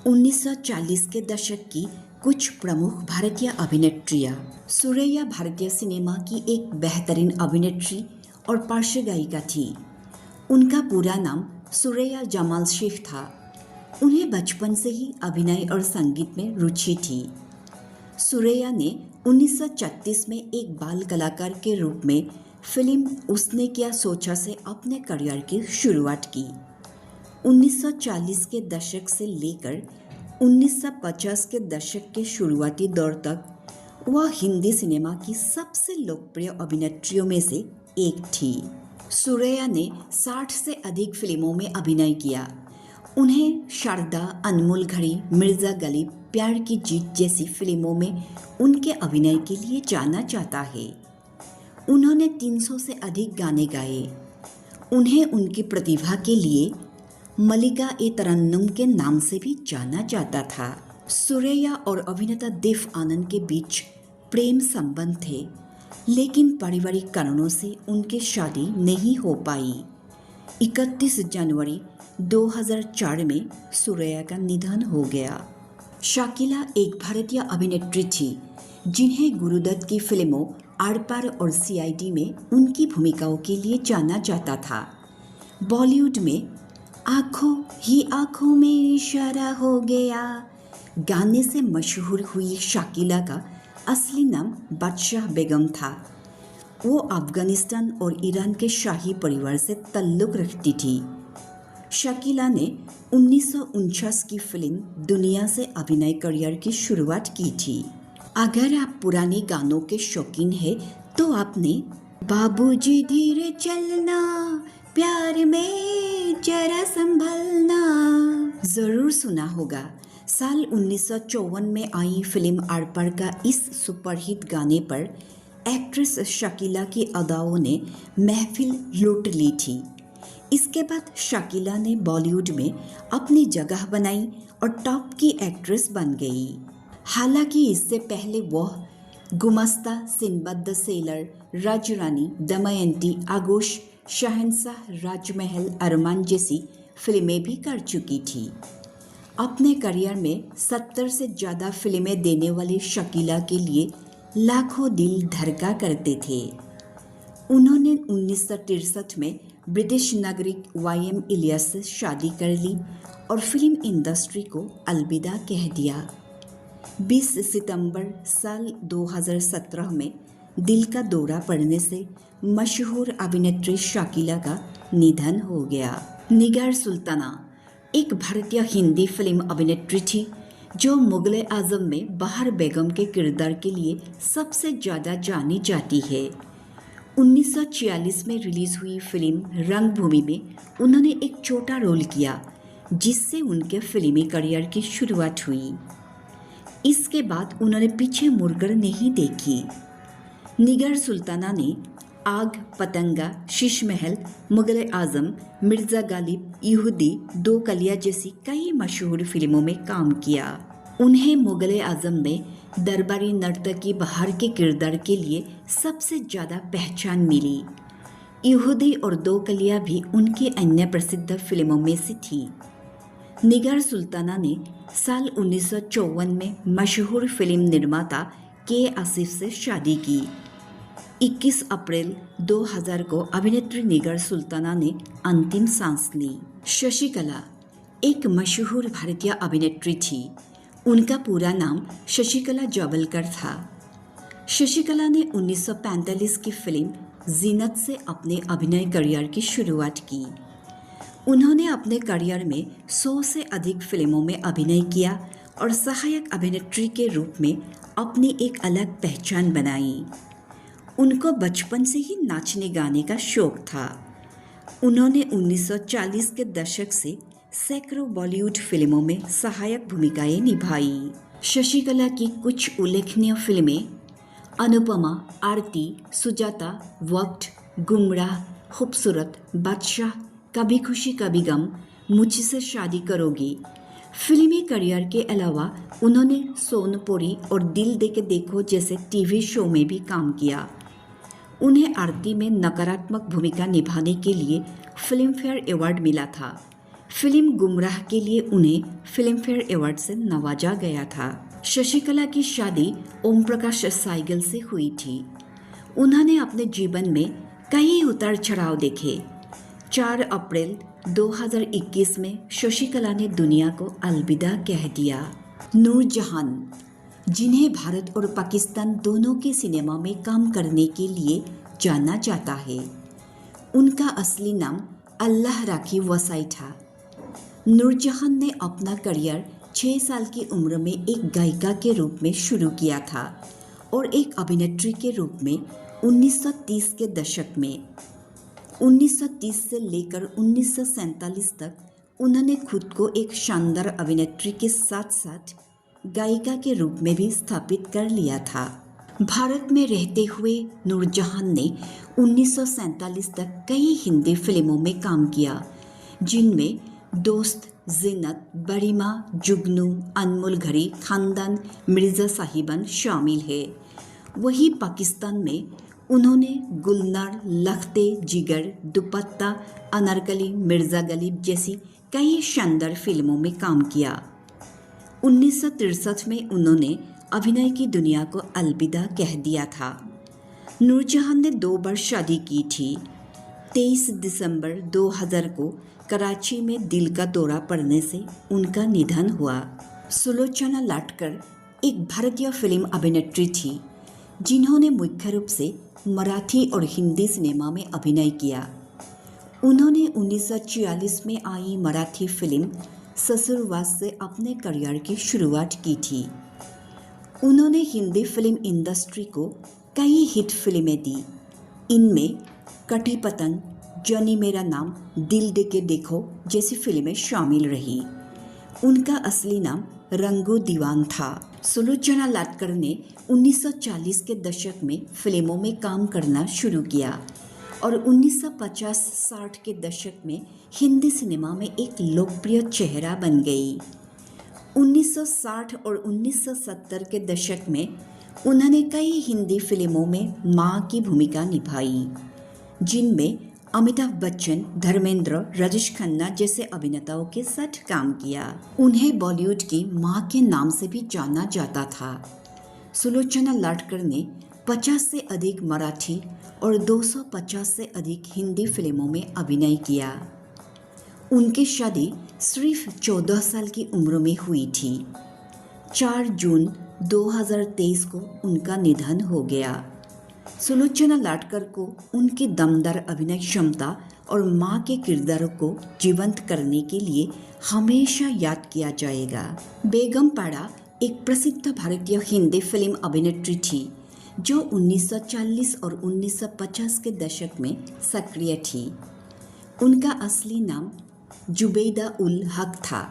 1940 के दशक की कुछ प्रमुख भारतीय अभिनेत्रियां। सुरैया भारतीय सिनेमा की एक बेहतरीन अभिनेत्री और पार्श्व गायिका थी। उनका पूरा नाम सुरैया जमाल शेख था। उन्हें बचपन से ही अभिनय और संगीत में रुचि थी। सुरैया ने 1936 में एक बाल कलाकार के रूप में फिल्म उसने क्या सोचा से अपने करियर की शुरुआत की। 1940 के दशक से लेकर 1950 के दशक के शुरुआती दौर तक वह हिंदी सिनेमा की सबसे लोकप्रिय अभिनेत्रियों में से एक थी। सुरैया ने 60 से अधिक फिल्मों में अभिनय किया। उन्हें शारदा, अनमोल घड़ी, मिर्जा गालिब, प्यार की जीत जैसी फिल्मों में उनके अभिनय के लिए जाना जाता है। उन्होंने 300 से अधिक गाने गाए। उन्हें उनकी प्रतिभा के लिए मलिका ए तरन्नुम के नाम से भी जाना जाता था। सुरैया और अभिनेता देव आनंद के बीच प्रेम संबंध थे, लेकिन पारिवारिक कारणों से उनकी शादी नहीं हो पाई। 31 जनवरी 2004 में सुरैया का निधन हो गया। शाकिला एक भारतीय अभिनेत्री थी जिन्हें गुरुदत्त की फिल्मों आर पार और CID में उनकी भूमिकाओं के लिए जाना जाता था। बॉलीवुड में आँखों ही आँखों में इशारा हो गया गाने से मशहूर हुई शाकिला का असली नाम बादशाह बेगम था। वो अफगानिस्तान और ईरान के शाही परिवार से ताल्लुक़ रखती थी। शाकिला ने 1949 की फिल्म दुनिया से अभिनय करियर की शुरुआत की थी। अगर आप पुराने गानों के शौकीन हैं तो आपने बाबूजी धीरे चलना, प्यार में जरा संभलना जरूर सुना होगा। साल 1954 में आई फिल्म आर पार का इस सुपरहिट गाने पर एक्ट्रेस शाकिला की अदाओं ने महफिल लूट ली थी। इसके बाद शाकिला ने बॉलीवुड में अपनी जगह बनाई और टॉप की एक्ट्रेस बन गई। हालांकि इससे पहले वह गुमस्ता, सिंबद द सेलर, राजरानी, दमयंती, आगोश, शहंशाह, राजमहल, अरमान जैसी फिल्में भी कर चुकी थी। अपने करियर में 70 से ज़्यादा फिल्में देने वाली शाकिला के लिए लाखों दिल धड़का करते थे। उन्होंने 1963 में ब्रिटिश नागरिक YM इलियस से शादी कर ली और फिल्म इंडस्ट्री को अलविदा कह दिया। 20 सितंबर साल 2017 में दिल का दौरा पड़ने से मशहूर अभिनेत्री शाकिला का निधन हो गया। निगार सुल्ताना एक भारतीय हिंदी फिल्म अभिनेत्री थी जो मुगल आजम में बहार बेगम के किरदार के लिए सबसे ज़्यादा जानी जाती है। 1946 में रिलीज हुई फिल्म रंगभूमि में उन्होंने एक छोटा रोल किया जिससे उनके फिल्मी करियर की शुरुआत हुई। इसके बाद उन्होंने पीछे मुड़कर नहीं देखी। निगार सुल्ताना ने आग, पतंगा, शीश महल, मुगल आजम, मिर्जा गालिब, यहूदी, दो कलियां जैसी कई मशहूर फिल्मों में काम किया। उन्हें मुगल आजम में दरबारी नर्तकी बहार के किरदार के लिए सबसे ज़्यादा पहचान मिली। यहूदी और दो कलियां भी उनकी अन्य प्रसिद्ध फिल्मों में से थी। निगार सुल्ताना ने साल 1954 में मशहूर फिल्म निर्माता के आसिफ से शादी की। 21 अप्रैल 2000 को अभिनेत्री निगार सुल्ताना ने अंतिम सांस ली। शशिकला एक मशहूर भारतीय अभिनेत्री थी। उनका पूरा नाम शशिकला जावलकर था। शशिकला ने 1945 की फिल्म जीनत से अपने अभिनय करियर की शुरुआत की। उन्होंने अपने करियर में 100 से अधिक फिल्मों में अभिनय किया और सहायक अभिनेत्री के रूप में अपनी एक अलग पहचान बनाई। उनको बचपन से ही नाचने गाने का शौक था। उन्होंने 1940 के दशक से सैकड़ों बॉलीवुड फिल्मों में सहायक भूमिकाएं निभाई। शशिकला की कुछ उल्लेखनीय फिल्में अनुपमा, आरती, सुजाता, वक्त, गुमराह, खूबसूरत, बादशाह, कभी खुशी कभी गम, मुझसे शादी करोगी। फिल्मी करियर के अलावा उन्होंने सोनपुरी और दिल दे के देखो जैसे TV शो में भी काम किया। उन्हें आरती में नकारात्मक भूमिका निभाने के लिए फिल्म फेयर अवार्ड मिला था। फिल्म गुमराह के लिए उन्हें फिल्म फेयर अवार्ड से नवाजा गया था। शशिकला की शादी ओम प्रकाश साइगल से हुई थी। उन्होंने अपने जीवन में कई उतार चढ़ाव देखे। 4 अप्रैल 2021 में शशिकला ने दुनिया को अलविदा कह दिया। नूरजहान, जिन्हें भारत और पाकिस्तान दोनों के सिनेमा में काम करने के लिए जाना जाता है, उनका असली नाम अल्लाह राखी वसाई था। नूरजहान ने अपना करियर 6 साल की उम्र में एक गायिका के रूप में शुरू किया था और एक अभिनेत्री के रूप में 1930 के दशक में। 1930 से लेकर 1947 तक उन्होंने खुद को एक शानदार अभिनेत्री के साथ साथ गायिका के रूप में भी स्थापित कर लिया था। भारत में रहते हुए नूरजहान ने 1947 तक कई हिंदी फिल्मों में काम किया, जिनमें दोस्त, जिन्नत, बड़ी माँ, जुगनू, अनमोल घड़ी, खानदान, मिर्ज़ा साहिबान शामिल है। वही पाकिस्तान में उन्होंने गुलनार, लखते जिगर, दुपट्टा, अनारकली, मिर्ज़ा गलीब जैसी कई शानदार फिल्मों में काम किया। 1963 में उन्होंने अभिनय की दुनिया को अलविदा कह दिया था। नूरजहान ने 2 बार शादी की थी। 23 दिसंबर 2000 को कराची में दिल का दौरा पड़ने से उनका निधन हुआ। सुलोचना लाटकर एक भारतीय फिल्म अभिनेत्री थी, जिन्होंने मुख्य रूप से मराठी और हिंदी सिनेमा में अभिनय किया। उन्होंने 1946 में आई मराठी फिल्म ससुरवास से अपने करियर की शुरुआत की थी। उन्होंने हिंदी फिल्म इंडस्ट्री को कई हिट फिल्में दी। इनमें कटी पतंग, जनी मेरा नाम, दिल देके देखो जैसी फिल्में शामिल रही। उनका असली नाम रंगू दीवान था। सुलोचना लाटकर ने 1940 के दशक में फिल्मों में काम करना शुरू किया और 1950-60 के दशक में हिंदी सिनेमा में एक लोकप्रिय चेहरा बन गई। 1960 और 1970 के दशक में उन्होंने कई हिंदी फिल्मों में माँ की भूमिका निभाई, जिनमें अमिताभ बच्चन, धर्मेंद्र, राजेश खन्ना जैसे अभिनेताओं के साथ काम किया। उन्हें बॉलीवुड की माँ के नाम से भी जाना जाता था। सुलोचना लाटकर ने 50 से अधिक मराठी और 250 से अधिक हिंदी फिल्मों में अभिनय किया। उनकी शादी सिर्फ 14 साल की उम्र में हुई थी। 4 जून 2023 को उनका निधन हो गया। सुलोचना लाटकर को उनकी दमदार अभिनय क्षमता और माँ के किरदारों को जीवंत करने के लिए हमेशा याद किया जाएगा। बेगम पाड़ा एक प्रसिद्ध भारतीय हिंदी फिल्म अभिनेत्री थी, जो 1940 और 1950 के दशक में सक्रिय थी। उनका असली नाम जुबैदा उल हक था।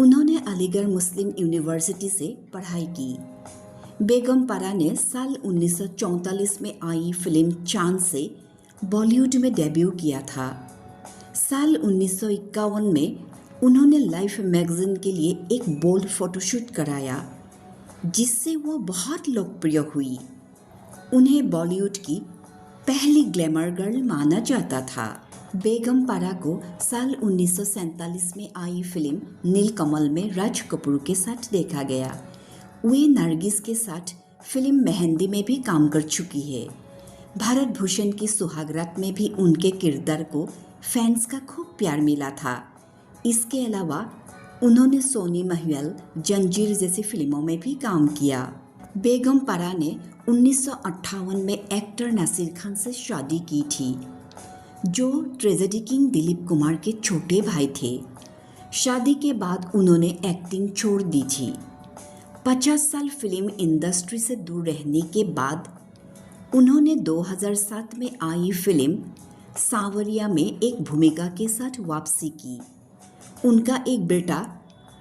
उन्होंने अलीगढ़ मुस्लिम यूनिवर्सिटी से पढ़ाई की। बेगम पारा ने साल 1944 में आई फिल्म चांद से बॉलीवुड में डेब्यू किया था। साल 1951 में उन्होंने लाइफ मैगजीन के लिए एक बोल्ड फोटोशूट कराया, जिससे वो बहुत लोकप्रिय हुई। उन्हें बॉलीवुड की पहली ग्लैमर गर्ल माना जाता था। बेगम पारा को साल 1947 में आई फिल्म नीलकमल में राज कपूर के साथ देखा गया। वे नरगिस के साथ फिल्म मेहंदी में भी काम कर चुकी है। भारत भूषण की सुहागरात में भी उनके किरदार को फैंस का खूब प्यार मिला था। इसके अलावा उन्होंने सोनी महल, जंजीर जैसी फिल्मों में भी काम किया। बेगम पारा ने 1958 में एक्टर नासिर खान से शादी की थी, जो ट्रेजेडी किंग दिलीप कुमार के छोटे भाई थे। शादी के बाद उन्होंने एक्टिंग छोड़ दी थी। 50 साल फिल्म इंडस्ट्री से दूर रहने के बाद उन्होंने 2007 में आई फिल्म सांवरिया में एक भूमिका के साथ वापसी की। उनका एक बेटा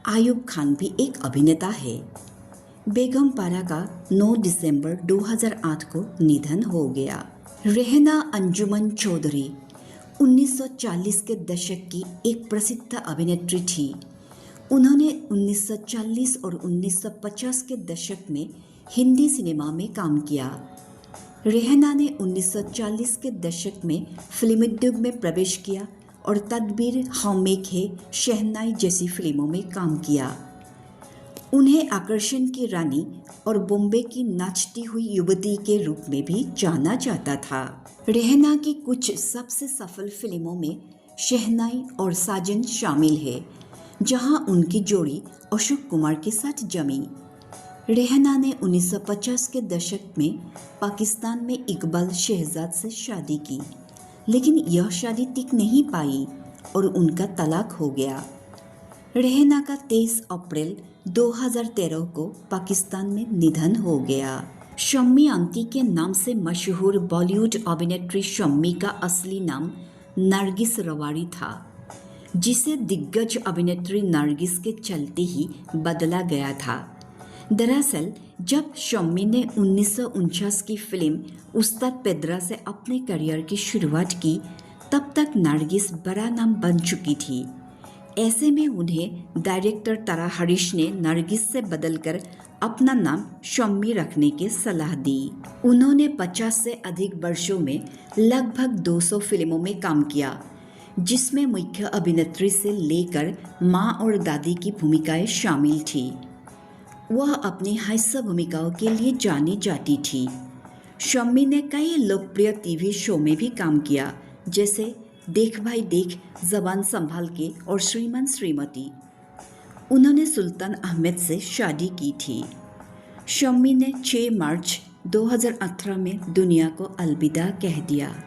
आयुब खान भी एक अभिनेता है। बेगम पारा का 9 दिसंबर 2008 को निधन हो गया। रेहना अंजुमन चौधरी 1940 के दशक की एक प्रसिद्ध अभिनेत्री थी। उन्होंने 1940 और 1950 के दशक में हिंदी सिनेमा में काम किया। रेहना ने 1940 के दशक में फिल्म उद्योग में प्रवेश किया और तदबीर हमें है शहनाई जैसी फिल्मों में काम किया। उन्हें आकर्षण की रानी और बॉम्बे की नाचती हुई युवती के रूप में भी जाना जाता था। रेहना की कुछ सबसे सफल फिल्मों में शहनाई और साजन शामिल है, जहां उनकी जोड़ी अशोक कुमार के साथ जमी। रेहना ने 1950 के दशक में पाकिस्तान में इकबाल शहजाद से शादी की, लेकिन यह शादी टिक नहीं पाई और उनका तलाक हो गया। रेहना का 23 अप्रैल 2013 को पाकिस्तान में निधन हो गया। शम्मी आंटी के नाम से मशहूर बॉलीवुड अभिनेत्री शम्मी का असली नाम नरगिस रवाड़ी था, जिसे दिग्गज अभिनेत्री नरगिस के चलते ही बदला गया था। दरअसल जब शम्मी ने 1949 की फिल्म उस्ताद पेद्रा से अपने करियर की शुरुआत की, तब तक नरगिस बड़ा नाम बन चुकी थी। ऐसे में उन्हें डायरेक्टर तारा हरीश ने नरगिस से बदलकर अपना नाम शम्मी रखने की सलाह दी। उन्होंने 50 से अधिक वर्षों में लगभग 200 फिल्मों में काम किया, जिसमें मुख्य अभिनेत्री से लेकर माँ और दादी की भूमिकाएं शामिल थी। वह अपनी हास्य भूमिकाओं के लिए जानी जाती थी। शम्मी ने कई लोकप्रिय टीवी शो में भी काम किया, जैसे देख भाई देख, जबान संभाल के और श्रीमान श्रीमती। उन्होंने सुल्तान अहमद से शादी की थी। शम्मी ने 6 मार्च 2018 में दुनिया को अलविदा कह दिया।